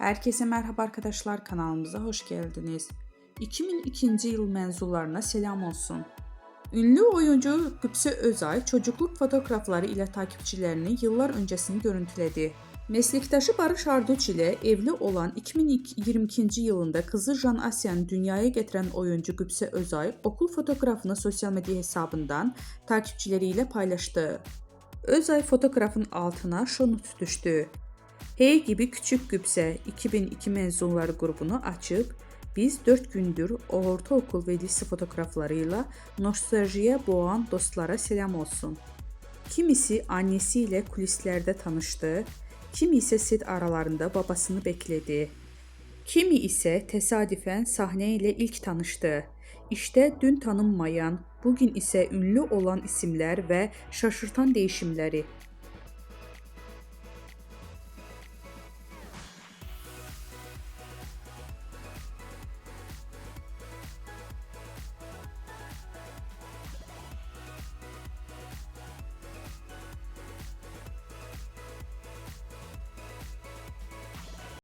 Herkese merhaba arkadaşlar, kanalımıza hoş geldiniz. 2002 yıl mezunlarına selam olsun. Ünlü oyuncu Qübsə Özay çocukluk fotoğrafları ile takipçilerini yıllar öncesini görüntüledi. Meslektaşı Barış Arduç ile evli olan 2022 yılında kızı Jan Asyan'ı dünyaya getiren oyuncu Qübsə Özay okul fotoğrafını sosyal medya hesabından takipçileriyle paylaştı. Özay fotoğrafın altına şu not düştü. Hey gibi küçük Qübsə 2002 mezunları grubunu açıp biz 4 gündür ortaokul ve lise fotoğraflarıyla nostaljiye boğan dostlara selam olsun. Kimisi annesiyle kulislerde tanıştı, kimi ise set aralarında babasını bekledi. Kimi ise tesadüfen sahneyle ilk tanıştı. İşte dün tanınmayan, bugün ise ünlü olan isimler ve şaşırtan değişimleri.